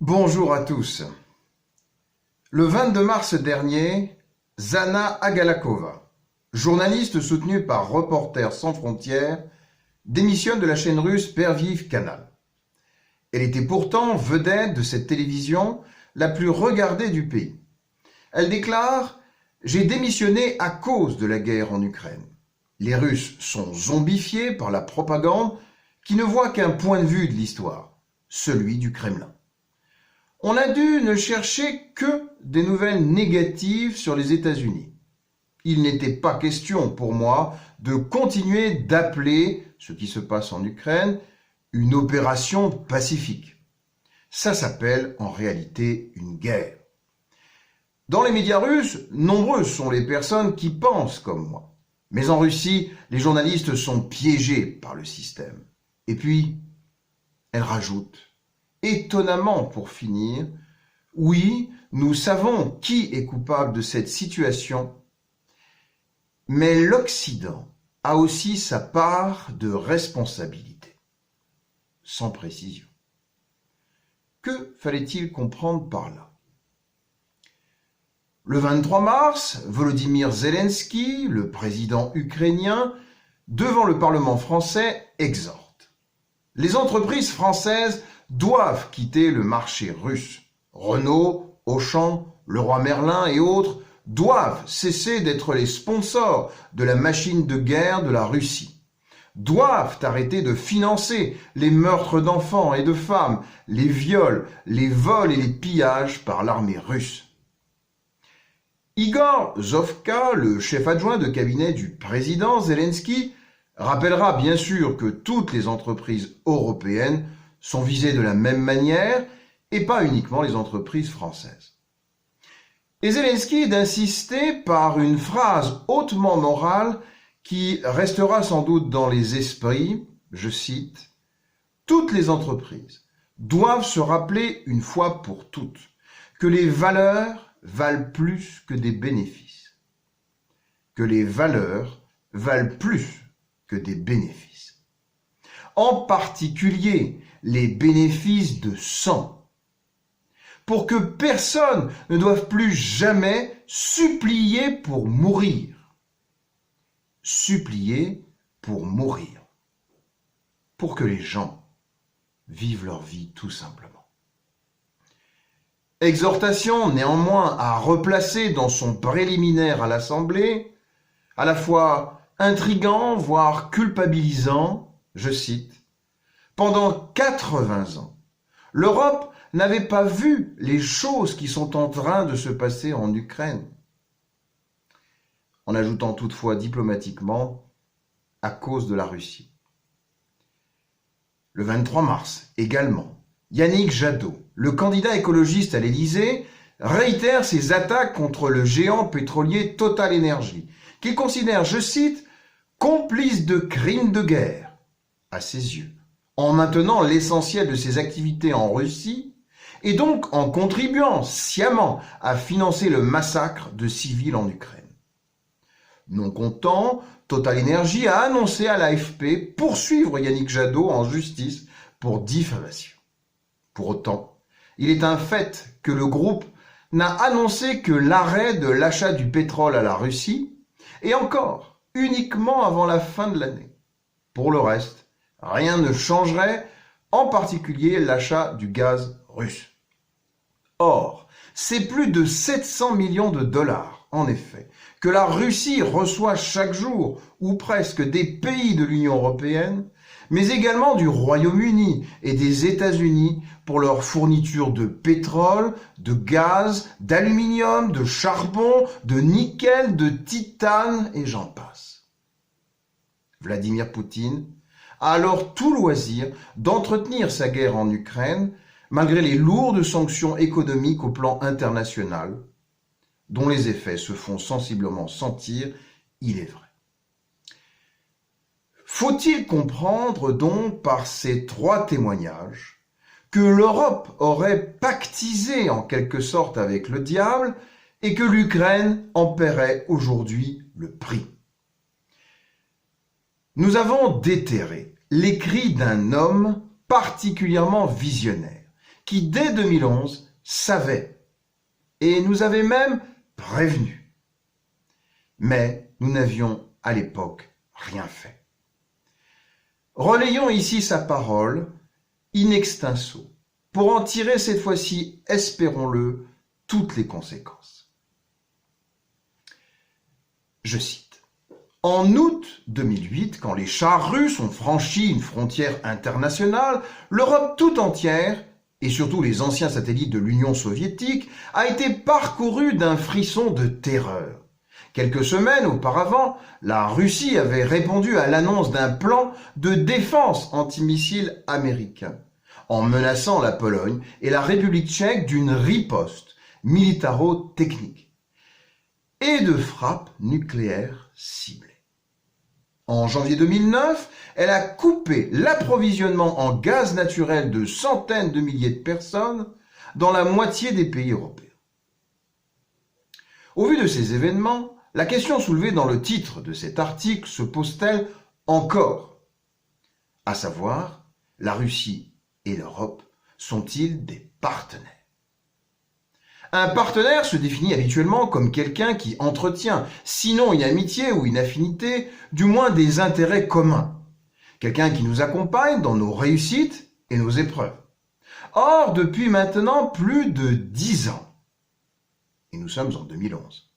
Bonjour à tous. Le 22 mars dernier, Zana Agalakova, journaliste soutenue par Reporters sans frontières, démissionne de la chaîne russe Perviv Canal. Elle était pourtant vedette de cette télévision la plus regardée du pays. Elle déclare « J'ai démissionné à cause de la guerre en Ukraine. Les Russes sont zombifiés par la propagande qui ne voit qu'un point de vue de l'histoire, celui du Kremlin. On a dû ne chercher que des nouvelles négatives sur les États-Unis. Il n'était pas question pour moi de continuer d'appeler ce qui se passe en Ukraine une opération pacifique. Ça s'appelle en réalité une guerre. Dans les médias russes, nombreuses sont les personnes qui pensent comme moi. Mais en Russie, les journalistes sont piégés par le système. Et puis, elle rajoute, étonnamment pour finir, oui, nous savons qui est coupable de cette situation, mais l'Occident a aussi sa part de responsabilité. Sans précision. Que fallait-il comprendre par là ? Le 23 mars, Volodymyr Zelensky, le président ukrainien, devant le Parlement français, exhorte. Les entreprises françaises doivent quitter le marché russe. Renault, Auchan, Leroy Merlin et autres doivent cesser d'être les sponsors de la machine de guerre de la Russie. Doivent arrêter de financer les meurtres d'enfants et de femmes, les viols, les vols et les pillages par l'armée russe. Igor Zovka, le chef adjoint de cabinet du président Zelensky, rappellera bien sûr que toutes les entreprises européennes sont visées de la même manière et pas uniquement les entreprises françaises. Et Zelensky d'insister par une phrase hautement morale qui restera sans doute dans les esprits, je cite, « Toutes les entreprises doivent se rappeler une fois pour toutes que les valeurs valent plus que des bénéfices. Que les valeurs valent plus que des bénéfices. En particulier, les bénéfices de sang. Pour que personne ne doive plus jamais supplier pour mourir. Supplier pour mourir. Pour que les gens vivent leur vie tout simplement. Exhortation néanmoins à replacer dans son préliminaire à l'Assemblée, à la fois intrigant, voire culpabilisant, je cite, « Pendant 80 ans, l'Europe n'avait pas vu les choses qui sont en train de se passer en Ukraine. » En ajoutant toutefois diplomatiquement, à cause de la Russie. Le 23 mars, également, Yannick Jadot, le candidat écologiste à l'Élysée, réitère ses attaques contre le géant pétrolier Total Energy, qu'il considère, je cite, « complice de crimes de guerre » à ses yeux, en maintenant l'essentiel de ses activités en Russie et donc en contribuant sciemment à financer le massacre de civils en Ukraine. Non content, Total Energy a annoncé à l'AFP poursuivre Yannick Jadot en justice pour diffamation. Pour autant, il est un fait que le groupe n'a annoncé que l'arrêt de l'achat du pétrole à la Russie, et encore uniquement avant la fin de l'année. Pour le reste, rien ne changerait, en particulier l'achat du gaz russe. Or, c'est plus de 700 millions de dollars, en effet, que la Russie reçoit chaque jour, ou presque, des pays de l'Union européenne, mais également du Royaume-Uni et des États-Unis pour leur fourniture de pétrole, de gaz, d'aluminium, de charbon, de nickel, de titane et j'en passe. Vladimir Poutine a alors tout loisir d'entretenir sa guerre en Ukraine malgré les lourdes sanctions économiques au plan international, dont les effets se font sensiblement sentir, il est vrai. Faut-il comprendre donc par ces trois témoignages que l'Europe aurait pactisé en quelque sorte avec le diable et que l'Ukraine en paierait aujourd'hui le prix? Nous avons déterré l'écrit d'un homme particulièrement visionnaire qui dès 2011 savait et nous avait même prévenu. Mais nous n'avions à l'époque rien fait. Relayons ici sa parole in extenso pour en tirer cette fois-ci, espérons-le, toutes les conséquences. Je cite. En août 2008, quand les chars russes ont franchi une frontière internationale, l'Europe tout entière, et surtout les anciens satellites de l'Union soviétique, a été parcourue d'un frisson de terreur. Quelques semaines auparavant, la Russie avait répondu à l'annonce d'un plan de défense antimissile américain, en menaçant la Pologne et la République tchèque d'une riposte militaro-technique et de frappes nucléaires ciblées. En janvier 2009, elle a coupé l'approvisionnement en gaz naturel de centaines de milliers de personnes dans la moitié des pays européens. Au vu de ces événements, la question soulevée dans le titre de cet article se pose-t-elle encore? À savoir, la Russie et l'Europe sont-ils des partenaires? Un partenaire se définit habituellement comme quelqu'un qui entretient, sinon une amitié ou une affinité, du moins des intérêts communs. Quelqu'un qui nous accompagne dans nos réussites et nos épreuves. Or, depuis maintenant plus de 10 ans, et nous sommes en 2011,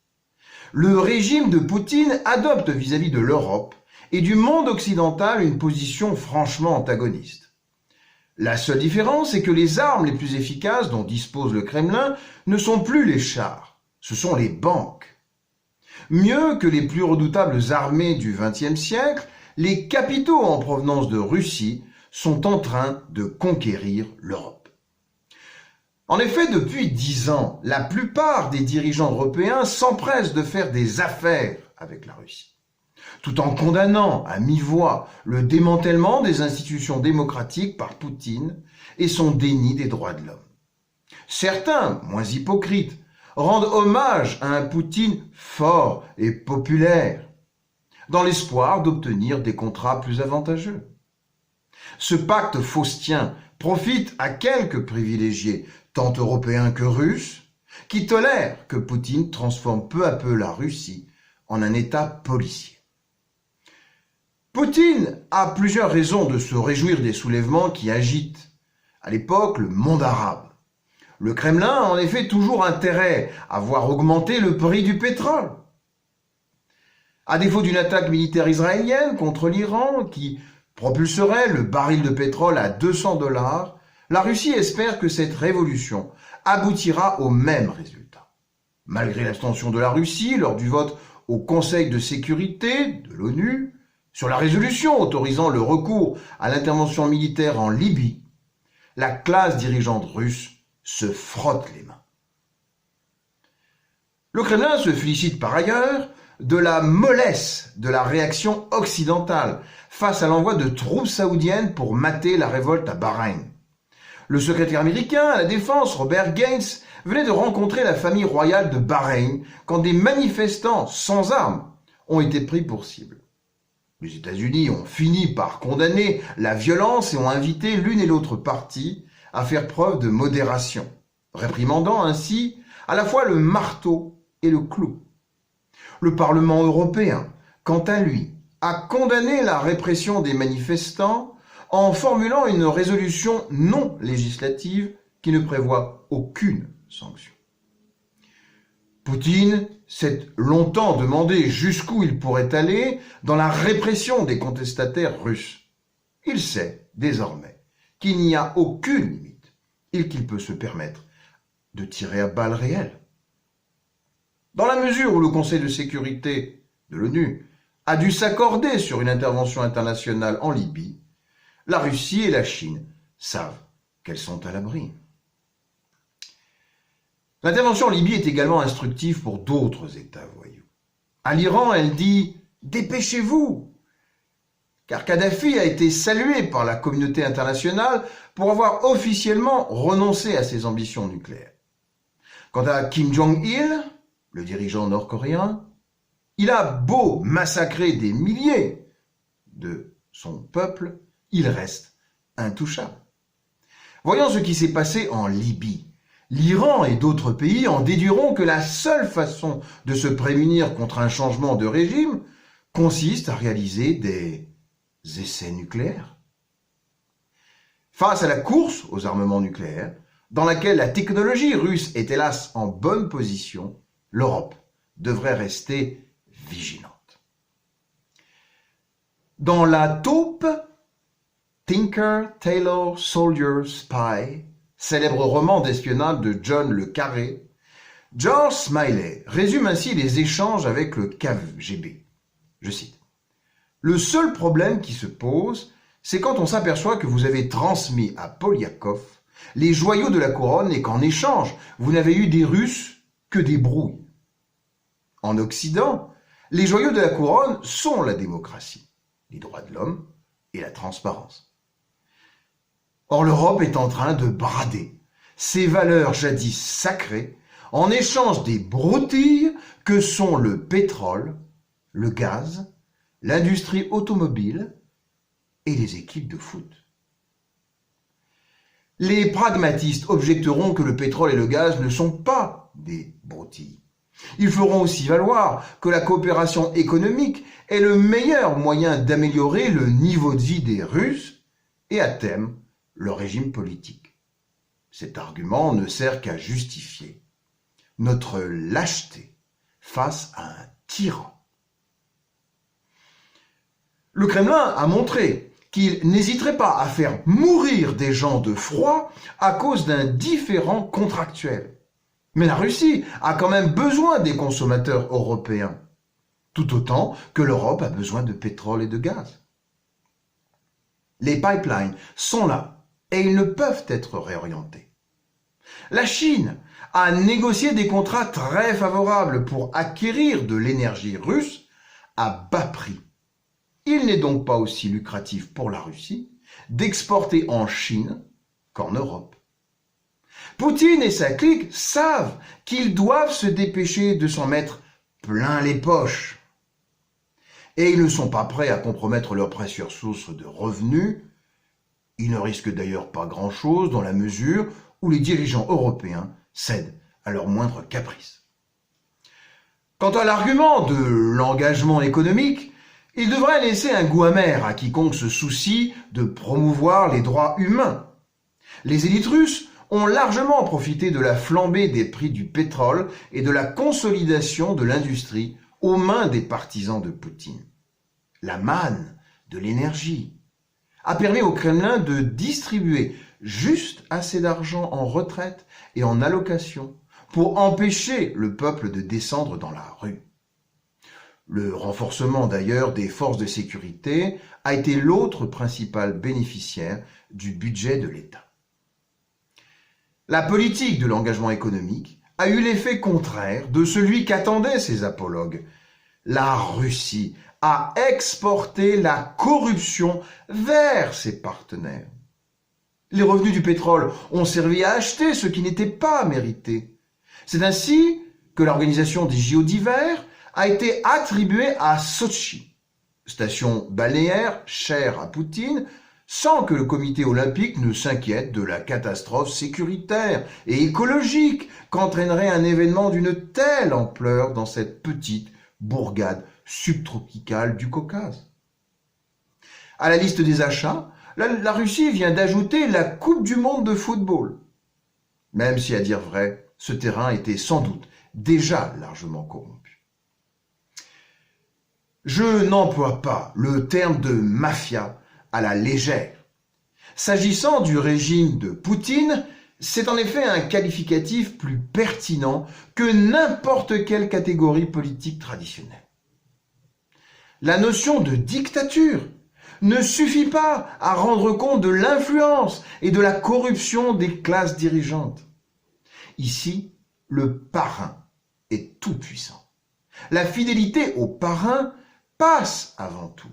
le régime de Poutine adopte vis-à-vis de l'Europe et du monde occidental une position franchement antagoniste. La seule différence est que les armes les plus efficaces dont dispose le Kremlin ne sont plus les chars, ce sont les banques. Mieux que les plus redoutables armées du XXe siècle, les capitaux en provenance de Russie sont en train de conquérir l'Europe. En effet, depuis 10 ans, la plupart des dirigeants européens s'empressent de faire des affaires avec la Russie, tout en condamnant à mi-voix le démantèlement des institutions démocratiques par Poutine et son déni des droits de l'homme. Certains, moins hypocrites, rendent hommage à un Poutine fort et populaire, dans l'espoir d'obtenir des contrats plus avantageux. Ce pacte faustien profite à quelques privilégiés, tant européens que russes, qui tolèrent que Poutine transforme peu à peu la Russie en un État policier. Poutine a plusieurs raisons de se réjouir des soulèvements qui agitent, à l'époque, le monde arabe. Le Kremlin a en effet toujours intérêt à voir augmenter le prix du pétrole. À défaut d'une attaque militaire israélienne contre l'Iran qui propulserait le baril de pétrole à 200 $, la Russie espère que cette révolution aboutira au même résultat. Malgré l'abstention de la Russie lors du vote au Conseil de sécurité de l'ONU sur la résolution autorisant le recours à l'intervention militaire en Libye, la classe dirigeante russe se frotte les mains. Le Kremlin se félicite par ailleurs de la mollesse de la réaction occidentale face à l'envoi de troupes saoudiennes pour mater la révolte à Bahreïn. Le secrétaire américain à la Défense, Robert Gates, venait de rencontrer la famille royale de Bahreïn quand des manifestants sans armes ont été pris pour cible. Les États-Unis ont fini par condamner la violence et ont invité l'une et l'autre partie à faire preuve de modération, réprimandant ainsi à la fois le marteau et le clou. Le Parlement européen, quant à lui, a condamné la répression des manifestants en formulant une résolution non législative qui ne prévoit aucune sanction. Poutine s'est longtemps demandé jusqu'où il pourrait aller dans la répression des contestataires russes. Il sait désormais qu'il n'y a aucune limite et qu'il peut se permettre de tirer à balles réelles. Dans la mesure où le Conseil de sécurité de l'ONU a dû s'accorder sur une intervention internationale en Libye, la Russie et la Chine savent qu'elles sont à l'abri. L'intervention en Libye est également instructive pour d'autres États voyous. À l'Iran, elle dit « Dépêchez-vous !» car Kadhafi a été salué par la communauté internationale pour avoir officiellement renoncé à ses ambitions nucléaires. Quant à Kim Jong-il, le dirigeant nord-coréen, il a beau massacrer des milliers de son peuple, il reste intouchable. Voyons ce qui s'est passé en Libye. L'Iran et d'autres pays en déduiront que la seule façon de se prémunir contre un changement de régime consiste à réaliser des essais nucléaires. Face à la course aux armements nucléaires, dans laquelle la technologie russe est hélas en bonne position, l'Europe devrait rester vigilante. Dans la taupe Tinker, Tailor, Soldier, Spy, célèbre roman d'espionnage de John le Carré, George Smiley résume ainsi les échanges avec le KGB. Je cite. « Le seul problème qui se pose, c'est quand on s'aperçoit que vous avez transmis à Polyakov les joyaux de la couronne et qu'en échange, vous n'avez eu des Russes que des brouilles. En Occident, les joyaux de la couronne sont la démocratie, les droits de l'homme et la transparence. Or, l'Europe est en train de brader ces valeurs jadis sacrées en échange des broutilles que sont le pétrole, le gaz, l'industrie automobile et les équipes de foot. Les pragmatistes objecteront que le pétrole et le gaz ne sont pas des broutilles. Ils feront aussi valoir que la coopération économique est le meilleur moyen d'améliorer le niveau de vie des Russes et à terme leur régime politique. Cet argument ne sert qu'à justifier notre lâcheté face à un tyran. Le Kremlin a montré qu'il n'hésiterait pas à faire mourir des gens de froid à cause d'un différend contractuel. Mais la Russie a quand même besoin des consommateurs européens, tout autant que l'Europe a besoin de pétrole et de gaz. Les pipelines sont là et ils ne peuvent être réorientés. La Chine a négocié des contrats très favorables pour acquérir de l'énergie russe à bas prix. Il n'est donc pas aussi lucratif pour la Russie d'exporter en Chine qu'en Europe. Poutine et sa clique savent qu'ils doivent se dépêcher de s'en mettre plein les poches. Et ils ne sont pas prêts à compromettre leur précieuse source de revenus. Ils ne risquent d'ailleurs pas grand-chose dans la mesure où les dirigeants européens cèdent à leurs moindres caprices. Quant à l'argument de l'engagement économique, il devrait laisser un goût amer à quiconque se soucie de promouvoir les droits humains. Les élites russes ont largement profité de la flambée des prix du pétrole et de la consolidation de l'industrie aux mains des partisans de Poutine. La manne de l'énergie a permis au Kremlin de distribuer juste assez d'argent en retraite et en allocation pour empêcher le peuple de descendre dans la rue. Le renforcement d'ailleurs des forces de sécurité a été l'autre principal bénéficiaire du budget de l'État. La politique de l'engagement économique a eu l'effet contraire de celui qu'attendaient ses apologues. La Russie a exporté la corruption vers ses partenaires. Les revenus du pétrole ont servi à acheter ce qui n'était pas mérité. C'est ainsi que l'organisation des JO d'hiver a été attribuée à Sotchi, station balnéaire chère à Poutine, sans que le comité olympique ne s'inquiète de la catastrophe sécuritaire et écologique qu'entraînerait un événement d'une telle ampleur dans cette petite bourgade subtropicale du Caucase. À la liste des achats, la Russie vient d'ajouter la Coupe du monde de football. Même si, à dire vrai, ce terrain était sans doute déjà largement corrompu. Je n'emploie pas le terme de mafia à la légère. S'agissant du régime de Poutine, c'est en effet un qualificatif plus pertinent que n'importe quelle catégorie politique traditionnelle. La notion de dictature ne suffit pas à rendre compte de l'influence et de la corruption des classes dirigeantes. Ici, le parrain est tout puissant. La fidélité au parrain passe avant tout.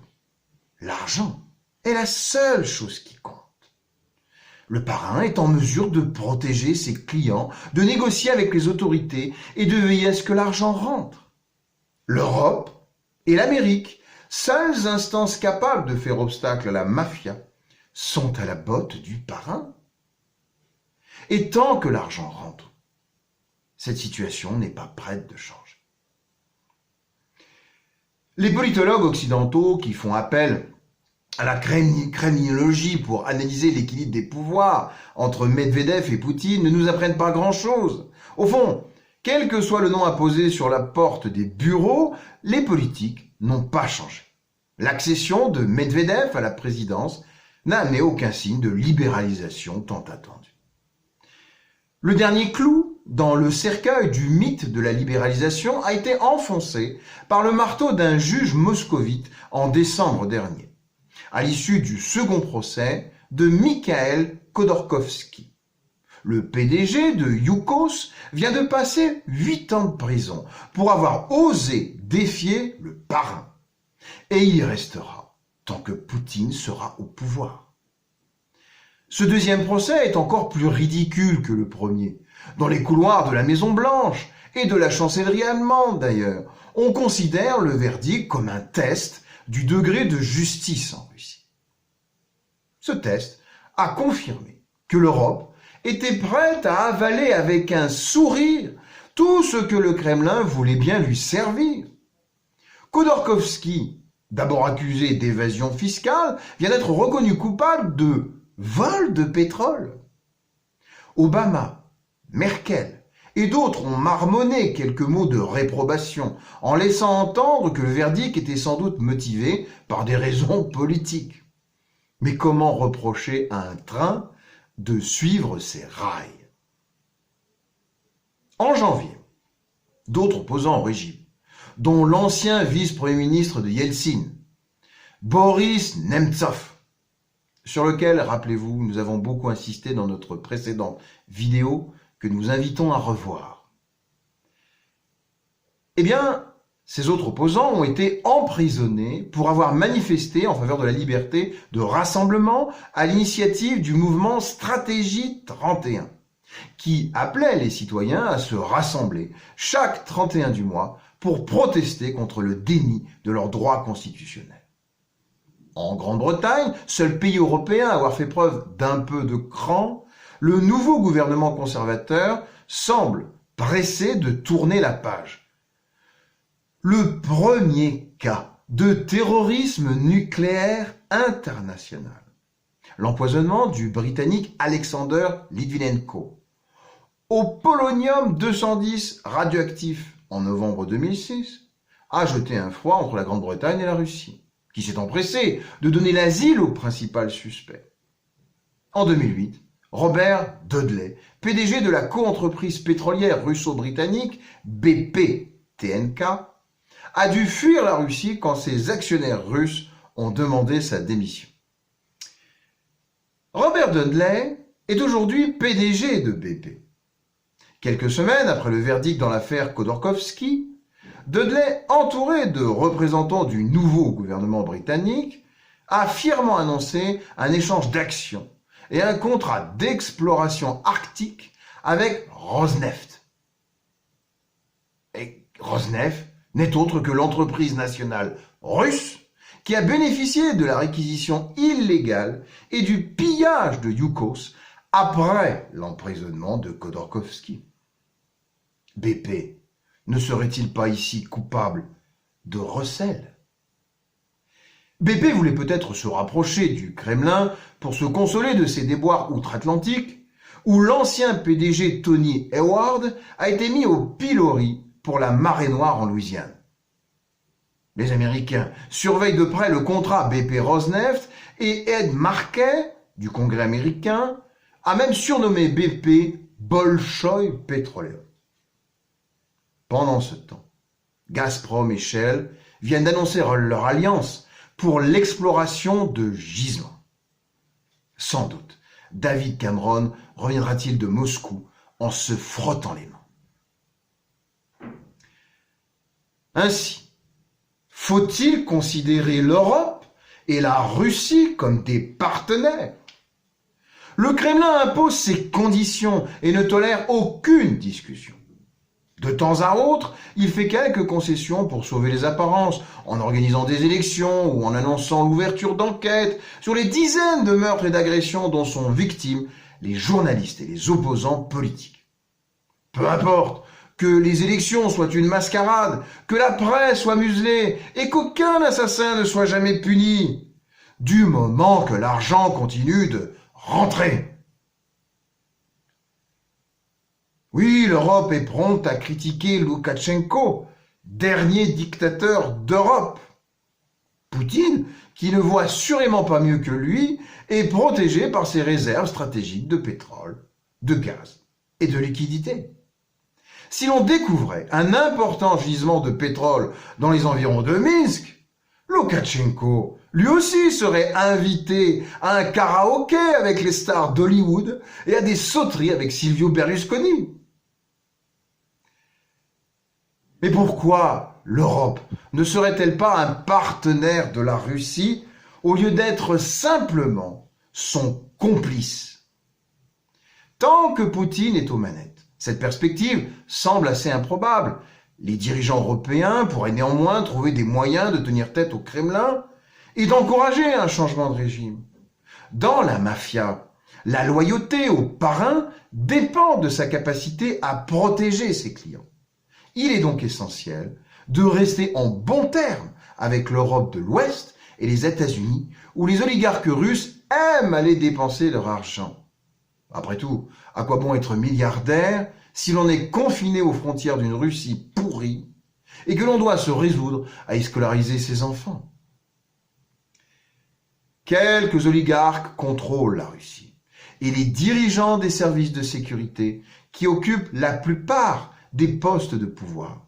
L'argent est la seule chose qui compte. Le parrain est en mesure de protéger ses clients, de négocier avec les autorités et de veiller à ce que l'argent rentre. L'Europe et l'Amérique, seules instances capables de faire obstacle à la mafia, sont à la botte du parrain. Et tant que l'argent rentre, cette situation n'est pas prête de changer. Les politologues occidentaux qui font appel à la criminologie pour analyser l'équilibre des pouvoirs entre Medvedev et Poutine ne nous apprennent pas grand-chose. Au fond, quel que soit le nom apposé sur la porte des bureaux, les politiques n'ont pas changé. L'accession de Medvedev à la présidence n'a amené aucun signe de libéralisation tant attendue. Le dernier clou dans le cercueil du mythe de la libéralisation a été enfoncé par le marteau d'un juge moscovite en décembre dernier, à l'issue du second procès de Mikhail Khodorkovsky. Le PDG de Yukos vient de passer 8 ans de prison pour avoir osé défier le parrain. Et il y restera tant que Poutine sera au pouvoir. Ce deuxième procès est encore plus ridicule que le premier. Dans les couloirs de la Maison-Blanche et de la chancellerie allemande d'ailleurs, on considère le verdict comme un test du degré de justice en Russie. Ce test a confirmé que l'Europe était prête à avaler avec un sourire tout ce que le Kremlin voulait bien lui servir. Khodorkovsky, d'abord accusé d'évasion fiscale, vient d'être reconnu coupable de vol de pétrole. Obama, Merkel et d'autres ont marmonné quelques mots de réprobation en laissant entendre que le verdict était sans doute motivé par des raisons politiques. Mais comment reprocher à un train de suivre ses rails? En janvier, d'autres opposants au régime, dont l'ancien vice-premier ministre de Yeltsin, Boris Nemtsov, sur lequel, rappelez-vous, nous avons beaucoup insisté dans notre précédente vidéo que nous invitons à revoir. Eh bien, ces autres opposants ont été emprisonnés pour avoir manifesté en faveur de la liberté de rassemblement à l'initiative du mouvement Stratégie 31, qui appelait les citoyens à se rassembler chaque 31 du mois pour protester contre le déni de leurs droits constitutionnels. En Grande-Bretagne, seul pays européen à avoir fait preuve d'un peu de cran, le nouveau gouvernement conservateur semble pressé de tourner la page. Le premier cas de terrorisme nucléaire international, l'empoisonnement du Britannique Alexander Litvinenko au polonium-210 radioactif en novembre 2006, a jeté un froid entre la Grande-Bretagne et la Russie, qui s'est empressé de donner l'asile au principal suspect. En 2008, Robert Dudley, PDG de la coentreprise pétrolière russo-britannique BP-TNK, a dû fuir la Russie quand ses actionnaires russes ont demandé sa démission. Robert Dudley est aujourd'hui PDG de BP. Quelques semaines après le verdict dans l'affaire Khodorkovsky, Dudley, entouré de représentants du nouveau gouvernement britannique, a fièrement annoncé un échange d'actions et un contrat d'exploration arctique avec Rosneft. Et Rosneft n'est autre que l'entreprise nationale russe qui a bénéficié de la réquisition illégale et du pillage de Yukos après l'emprisonnement de Khodorkovsky. BP ne serait-il pas ici coupable de recel? BP voulait peut-être se rapprocher du Kremlin pour se consoler de ses déboires outre-Atlantique, où l'ancien PDG Tony Hayward a été mis au pilori pour la marée noire en Louisiane. Les Américains surveillent de près le contrat BP-Rosneft et Ed Markey, du Congrès américain, a même surnommé BP Bolchoï Petroleum. Pendant ce temps, Gazprom et Shell viennent d'annoncer leur alliance pour l'exploration de gisements. Sans doute, David Cameron reviendra-t-il de Moscou en se frottant les mains. Ainsi, faut-il considérer l'Europe et la Russie comme des partenaires? Le Kremlin impose ses conditions et ne tolère aucune discussion. De temps à autre, il fait quelques concessions pour sauver les apparences, en organisant des élections ou en annonçant l'ouverture d'enquêtes sur les dizaines de meurtres et d'agressions dont sont victimes les journalistes et les opposants politiques. Peu importe que les élections soient une mascarade, que la presse soit muselée et qu'aucun assassin ne soit jamais puni, du moment que l'argent continue de rentrer. Oui, l'Europe est prompte à critiquer Loukachenko, dernier dictateur d'Europe. Poutine, qui ne voit assurément pas mieux que lui, est protégé par ses réserves stratégiques de pétrole, de gaz et de liquidités. Si l'on découvrait un important gisement de pétrole dans les environs de Minsk, Loukachenko, lui aussi, serait invité à un karaoké avec les stars d'Hollywood et à des sauteries avec Silvio Berlusconi. Mais pourquoi l'Europe ne serait-elle pas un partenaire de la Russie au lieu d'être simplement son complice? Tant que Poutine est aux manettes, cette perspective semble assez improbable. Les dirigeants européens pourraient néanmoins trouver des moyens de tenir tête au Kremlin et d'encourager un changement de régime. Dans la mafia, la loyauté au parrain dépend de sa capacité à protéger ses clients. Il est donc essentiel de rester en bons termes avec l'Europe de l'Ouest et les États-Unis, où les oligarques russes aiment aller dépenser leur argent. Après tout, à quoi bon être milliardaire si l'on est confiné aux frontières d'une Russie pourrie et que l'on doit se résoudre à y scolariser ses enfants? Quelques oligarques contrôlent la Russie et les dirigeants des services de sécurité qui occupent la plupart des postes de pouvoir.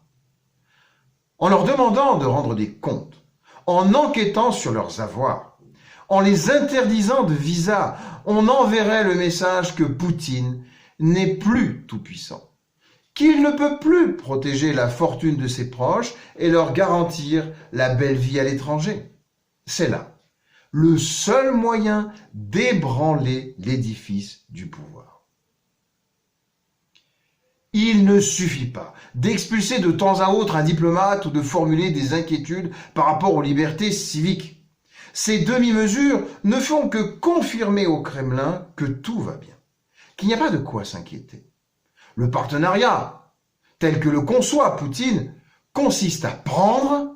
En leur demandant de rendre des comptes, en enquêtant sur leurs avoirs, en les interdisant de visa, on enverrait le message que Poutine n'est plus tout-puissant, qu'il ne peut plus protéger la fortune de ses proches et leur garantir la belle vie à l'étranger. C'est là le seul moyen d'ébranler l'édifice du pouvoir. Il ne suffit pas d'expulser de temps à autre un diplomate ou de formuler des inquiétudes par rapport aux libertés civiques. Ces demi-mesures ne font que confirmer au Kremlin que tout va bien, qu'il n'y a pas de quoi s'inquiéter. Le partenariat, tel que le conçoit Poutine, consiste à prendre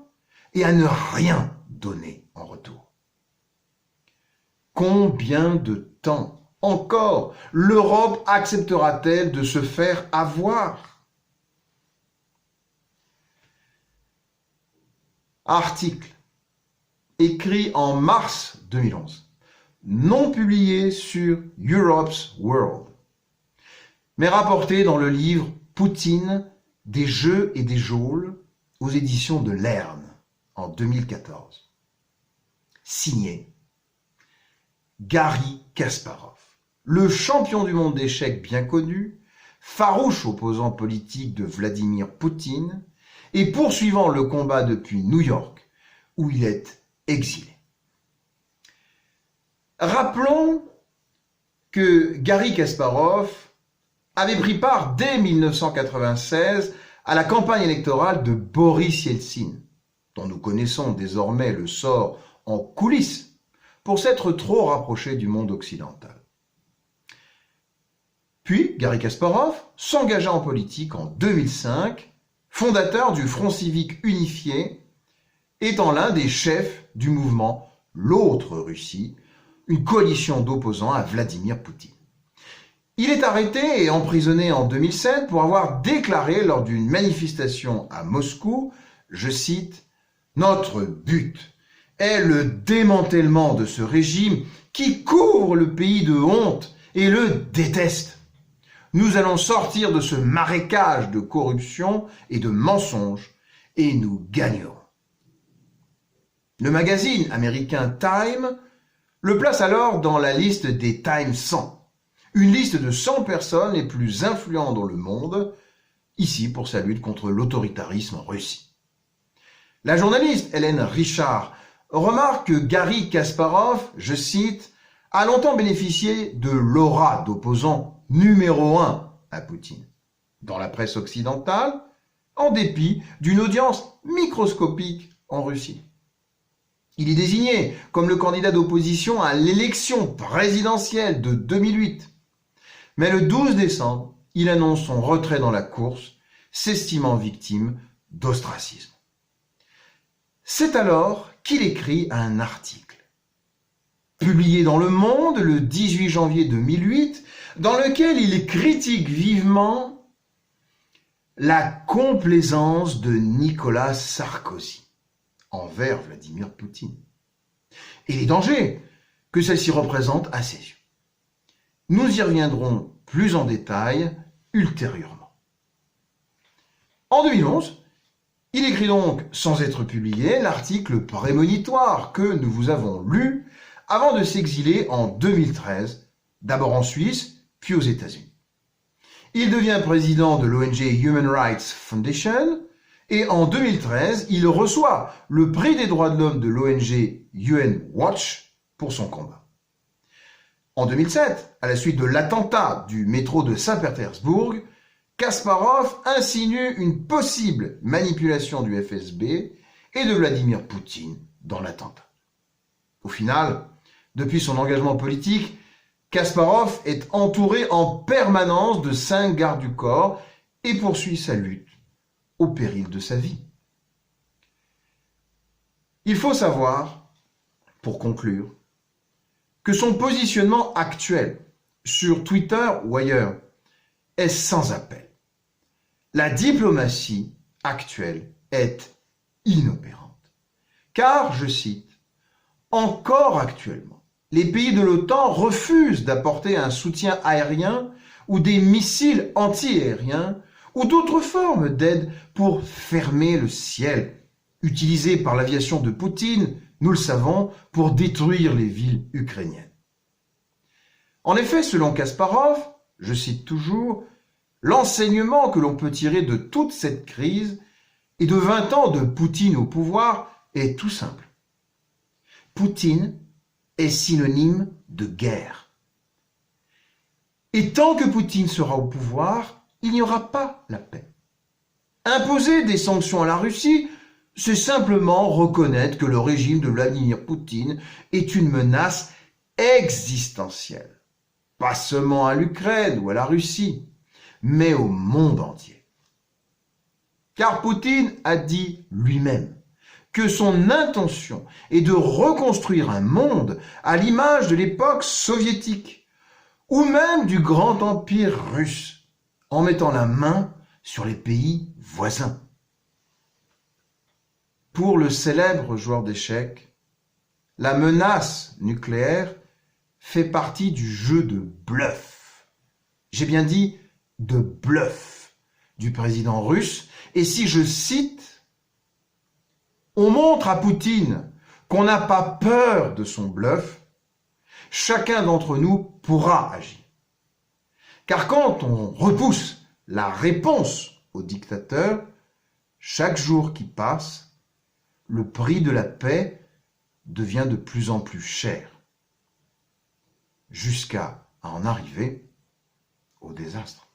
et à ne rien donner en retour. Combien de temps encore l'Europe acceptera-t-elle de se faire avoir? Article écrit en mars 2011, non publié sur Europe's World, mais rapporté dans le livre Poutine, des jeux et des geôles aux éditions de Lerne en 2014. Signé Garry Kasparov, le champion du monde d'échecs bien connu, farouche opposant politique de Vladimir Poutine et poursuivant le combat depuis New York, où il est exilé. Rappelons que Garry Kasparov avait pris part dès 1996 à la campagne électorale de Boris Yeltsin, dont nous connaissons désormais le sort en coulisses pour s'être trop rapproché du monde occidental. Puis, Garry Kasparov s'engagea en politique en 2005, fondateur du Front civique unifié, étant l'un des chefs du mouvement L'autre Russie, une coalition d'opposants à Vladimir Poutine. Il est arrêté et emprisonné en 2007 pour avoir déclaré lors d'une manifestation à Moscou, je cite, « Notre but est le démantèlement de ce régime qui couvre le pays de honte et le déteste. Nous allons sortir de ce marécage de corruption et de mensonges et nous gagnerons. » Le magazine américain Time le place alors dans la liste des Time 100, une liste de 100 personnes les plus influentes dans le monde, ici pour sa lutte contre l'autoritarisme en Russie. La journaliste Hélène Richard remarque que Garry Kasparov, je cite, a longtemps bénéficié de l'aura d'opposant numéro 1 à Poutine dans la presse occidentale, en dépit d'une audience microscopique en Russie. Il est désigné comme le candidat d'opposition à l'élection présidentielle de 2008. Mais le 12 décembre, il annonce son retrait dans la course, s'estimant victime d'ostracisme. C'est alors qu'il écrit un article, publié dans Le Monde le 18 janvier 2008, dans lequel il critique vivement la complaisance de Nicolas Sarkozy envers Vladimir Poutine et les dangers que celle-ci représente à ses yeux. Nous y reviendrons plus en détail ultérieurement. En 2011, il écrit donc, sans être publié, l'article prémonitoire que nous vous avons lu avant de s'exiler en 2013, d'abord en Suisse, puis aux États-Unis. Il devient président de l'ONG Human Rights Foundation et en 2013, il reçoit le prix des droits de l'homme de l'ONG UN Watch pour son combat. En 2007, à la suite de l'attentat du métro de Saint-Pétersbourg, Kasparov insinue une possible manipulation du FSB et de Vladimir Poutine dans l'attentat. Au final, depuis son engagement politique, Kasparov est entouré en permanence de 5 gardes du corps et poursuit sa lutte au péril de sa vie. Il faut savoir, pour conclure, que son positionnement actuel sur Twitter ou ailleurs est sans appel. La diplomatie actuelle est inopérante. Car, je cite, « Encore actuellement, les pays de l'OTAN refusent d'apporter un soutien aérien ou des missiles anti-aériens ou d'autres formes d'aide pour fermer le ciel, utilisés par l'aviation de Poutine, nous le savons, pour détruire les villes ukrainiennes. » En effet, selon Kasparov, je cite toujours, l'enseignement que l'on peut tirer de toute cette crise et de 20 ans de Poutine au pouvoir est tout simple. Poutine est synonyme de guerre. Et tant que Poutine sera au pouvoir, il n'y aura pas la paix. Imposer des sanctions à la Russie, c'est simplement reconnaître que le régime de Vladimir Poutine est une menace existentielle. Pas seulement à l'Ukraine ou à la Russie, mais au monde entier. Car Poutine a dit lui-même que son intention est de reconstruire un monde à l'image de l'époque soviétique ou même du grand empire russe, en mettant la main sur les pays voisins. Pour le célèbre joueur d'échecs, la menace nucléaire fait partie du jeu de bluff. J'ai bien dit de bluff du président russe. Et si je cite, « On montre à Poutine qu'on n'a pas peur de son bluff, chacun d'entre nous pourra agir. Car quand on repousse la réponse au dictateur, chaque jour qui passe, le prix de la paix devient de plus en plus cher, jusqu'à en arriver au désastre. »